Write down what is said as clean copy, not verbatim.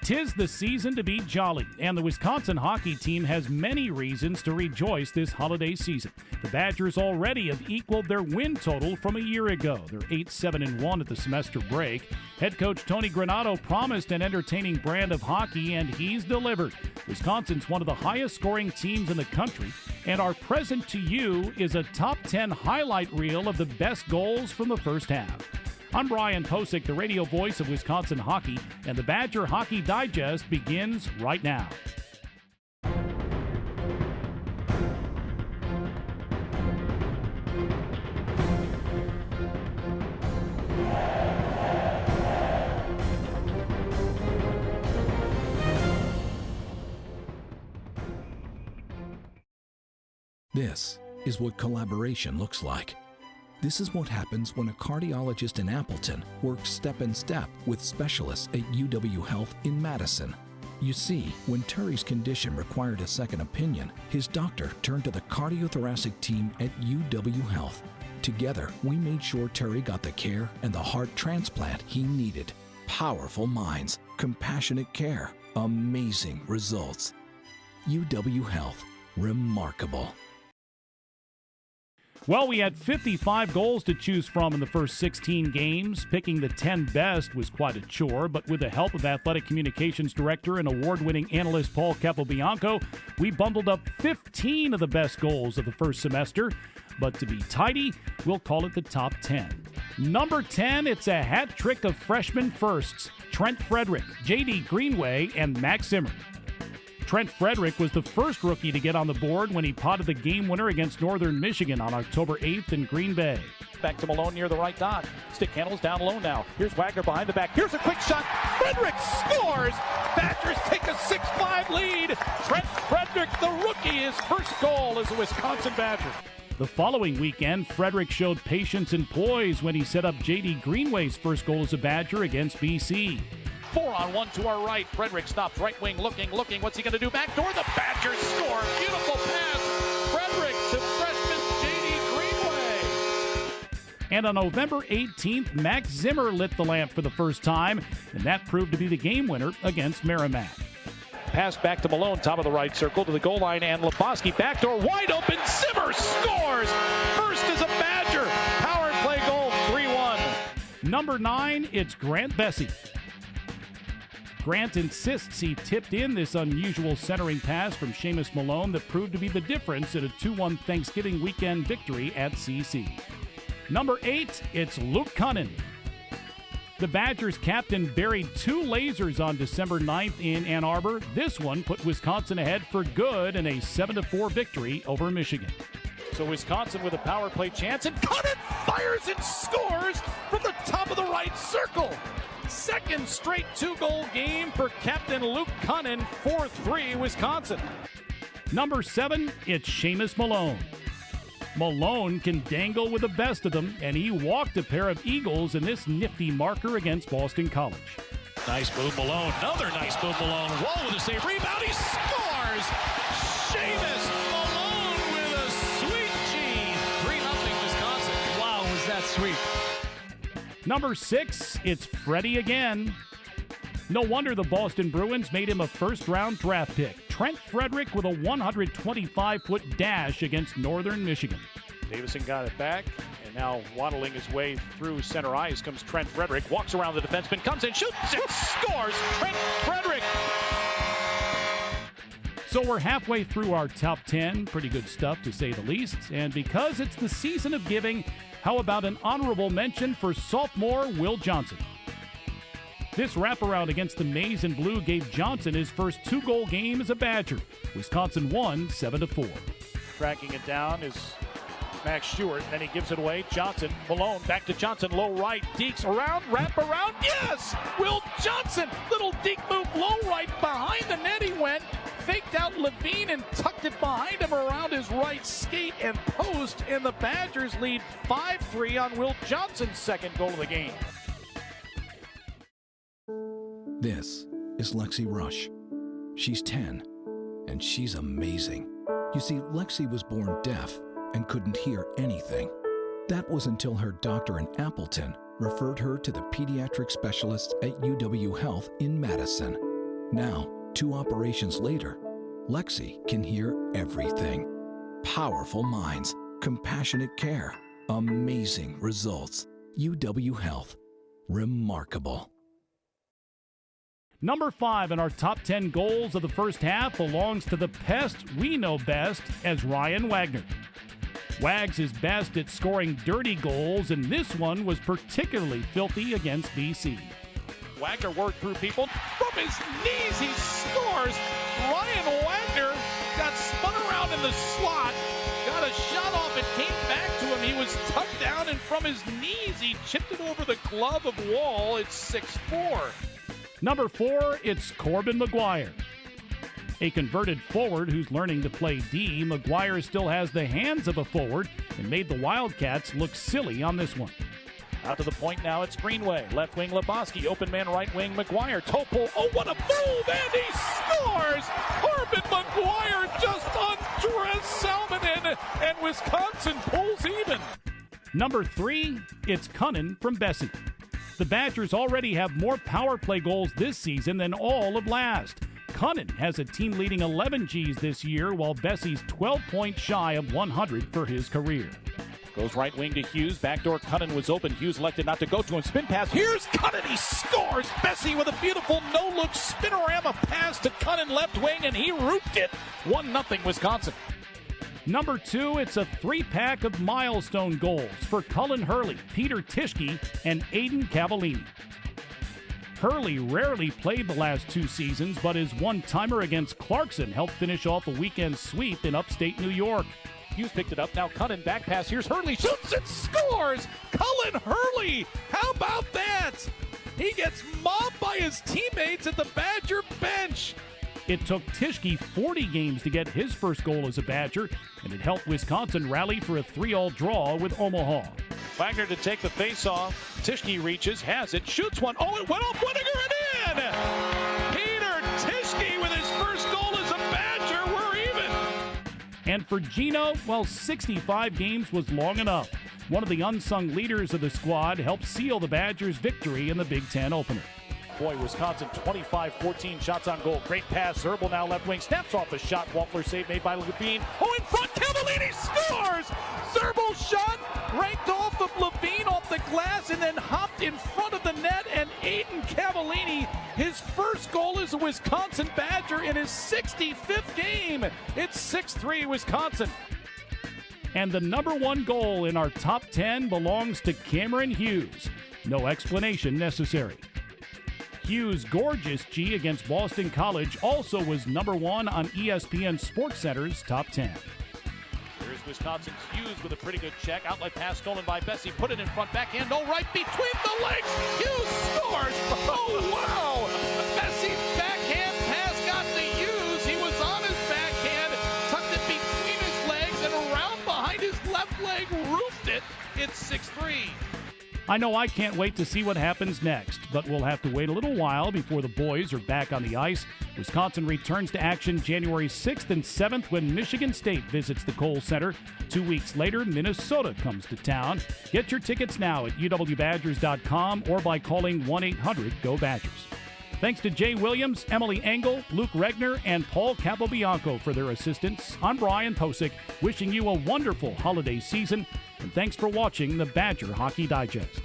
'Tis the season to be jolly, and the Wisconsin hockey team has many reasons to rejoice this holiday season. The Badgers already have equaled their win total from a year ago. They're 8-7-1 at the semester break. Head coach Tony Granato promised an entertaining brand of hockey, and he's delivered. Wisconsin's one of the highest scoring teams in the country, and our present to you is a top 10 highlight reel of the best goals from the first half. I'm Brian Posick, the radio voice of Wisconsin hockey, and the Badger Hockey Digest begins right now. This is what collaboration looks like. This is what happens when a cardiologist in Appleton works step in step with specialists at UW Health in Madison. You see, when Terry's condition required a second opinion, his doctor turned to the cardiothoracic team at UW Health. Together, we made sure Terry got the care and the heart transplant he needed. Powerful minds, compassionate care, amazing results. UW Health, remarkable. Well, we had 55 goals to choose from in the first 16 games. Picking the 10 best was quite a chore, but with the help of Athletic Communications Director and award-winning analyst Paul Capobianco, we bundled up 15 of the best goals of the first semester. But to be tidy, we'll call it the top 10. Number 10, it's a hat trick of freshman firsts. Trent Frederick, J.D. Greenway, and Max Zimmer. Trent Frederick was the first rookie to get on the board when he potted the game winner against Northern Michigan on October 8th in Green Bay. Back to Malone near the right dot. Stick handles down low now. Here's Wagner behind the back. Here's a quick shot. Frederick scores! Badgers take a 6-5 lead. Trent Frederick, the rookie, his first goal as a Wisconsin Badger. The following weekend, Frederick showed patience and poise when he set up J.D. Greenway's first goal as a Badger against BC. 4-on-1 to our right. Frederick stops right wing, looking. What's he going to do? Back door. The Badgers score. Beautiful pass. Frederick to freshman J.D. Greenway. And on November 18th, Max Zimmer lit the lamp for the first time, and that proved to be the game winner against Merrimack. Pass back to Malone, top of the right circle to the goal line, and Lebowski backdoor wide open. Zimmer scores. First as a Badger. Power play goal, 3-1. Number 9, it's Grant Bessie. Grant insists he tipped in this unusual centering pass from Seamus Malone that proved to be the difference in a 2-1 Thanksgiving weekend victory at CC. Number 8, it's Luke Cunnin. The Badgers captain buried 2 lasers on December 9th in Ann Arbor. This one put Wisconsin ahead for good in a 7-4 victory over Michigan. So Wisconsin with a power play chance, and Cunnin fires and scores from the top of the right circle. Second straight 2-goal game for Captain Luke Cunnin, 4-3 Wisconsin. Number 7, it's Seamus Malone. Malone can dangle with the best of them, and he walked a pair of Eagles in this nifty marker against Boston College. Nice move, Malone. Another nice move, Malone. Wall with a save. Rebound. He scores! Seamus Malone with a sweet G. 3-0 Wisconsin. Wow, was that sweet. Number 6, it's Freddie again. No wonder the Boston Bruins made him a first-round draft pick. Trent Frederick with a 125-foot dash against Northern Michigan. Davison got it back, and now waddling his way through center ice comes Trent Frederick. Walks around the defenseman, comes in, shoots, and scores! Trent Frederick! So we're halfway through our top 10. Pretty good stuff, to say the least. And because it's the season of giving, how about an honorable mention for sophomore Will Johnson? This wraparound against the Maize and Blue gave Johnson his first 2-goal game as a Badger. Wisconsin won 7-4. Tracking it down is Max Stewart, then he gives it away. Johnson, Malone, back to Johnson, low right, Deeks around, wrap around, yes! Will Johnson, little deke move, low right, behind the net he went, faked out Levine and tucked it behind him around his right skate and post, and the Badgers lead 5-3 on Will Johnson's second goal of the game. This is Lexi Rush. She's 10, and she's amazing. You see, Lexi was born deaf and couldn't hear anything. That was until her doctor in Appleton referred her to the pediatric specialists at UW Health in Madison. Now, 2 operations later, Lexi can hear everything. Powerful minds, compassionate care, amazing results. UW Health. Remarkable. Number 5 in our top 10 goals of the first half belongs to the pest we know best as Ryan Wagner. Wags is best at scoring dirty goals, and this one was particularly filthy against BC. Wagner worked through people. From his knees, he scores. Ryan Wagner got spun around in the slot, got a shot off, and came back to him. He was tucked down, and from his knees, he chipped it over the glove of Wall. It's 6-4. Number 4, it's Corbin McGuire. A converted forward who's learning to play D, McGuire still has the hands of a forward and made the Wildcats look silly on this one. Out to the point now, it's Greenway. Left wing Lebowski, open man right wing McGuire. Topol, oh what a move, and he scores! Corbin McGuire just undressed Salmonen, and Wisconsin pulls even. Number 3, it's Cunnin from Bessie. The Badgers already have more power play goals this season than all of last. Cunnin has a team-leading 11 Gs this year, while Bessie's 12 points shy of 100 for his career. Goes right wing to Hughes. Backdoor Cunnin was open. Hughes elected not to go to him. Spin pass. Here's Cunnin. He scores. Bessie with a beautiful no-look spinorama pass to Cunnin left wing, and he roofed it. 1-0 Wisconsin. Number 2, it's a 3-pack of milestone goals for Cullen Hurley, Peter Tischke, and Aiden Cavallini. Hurley rarely played the last 2 seasons, but his one-timer against Clarkson helped finish off a weekend sweep in upstate New York. Hughes picked it up. Now Cunnin back pass. Here's Hurley. Shoots and scores! Cullen Hurley! How about that? He gets mobbed by his teammates at the Badger bench. It took Tischke 40 games to get his first goal as a Badger, and it helped Wisconsin rally for a 3-all draw with Omaha. Wagner to take the face-off. Tischke reaches, has it, shoots one. Oh, it went off Whittaker and in! Peter Tischke with his first goal as a Badger. We're even. And for Gino, well, 65 games was long enough. One of the unsung leaders of the squad helped seal the Badgers' victory in the Big Ten opener. Boy, Wisconsin 25-14 shots on goal. Great pass. Zerbal now left wing. Snaps off a shot. Wampler save made by Levine. Oh, in front. Cavallini scores! Zerbal shot ranked off of Levine off the glass and then hopped in front of the net. And Aiden Cavallini, his first goal as a Wisconsin Badger in his 65th game. It's 6-3 Wisconsin. And the number 1 goal in our top 10 belongs to Cameron Hughes. No explanation necessary. Hughes' gorgeous G against Boston College also was number 1 on ESPN SportsCenter's top 10. Here's Wisconsin's Hughes with a pretty good check. Outlet pass stolen by Bessie. Put it in front, backhand, no right, between the legs. Hughes scores. Oh, wow. Bessie's backhand pass got to Hughes. He was on his backhand, tucked it between his legs, and around behind his left leg, roofed it. It's 6-3. I know I can't wait to see what happens next, but we'll have to wait a little while before the boys are back on the ice. Wisconsin returns to action January 6th and 7th when Michigan State visits the Kohl Center. 2 weeks later, Minnesota comes to town. Get your tickets now at uwbadgers.com or by calling 1-800-GO-BADGERS. Thanks to Jay Williams, Emily Engel, Luke Regner, and Paul Capobianco for their assistance. I'm Brian Posick, wishing you a wonderful holiday season, and thanks for watching the Badger Hockey Digest.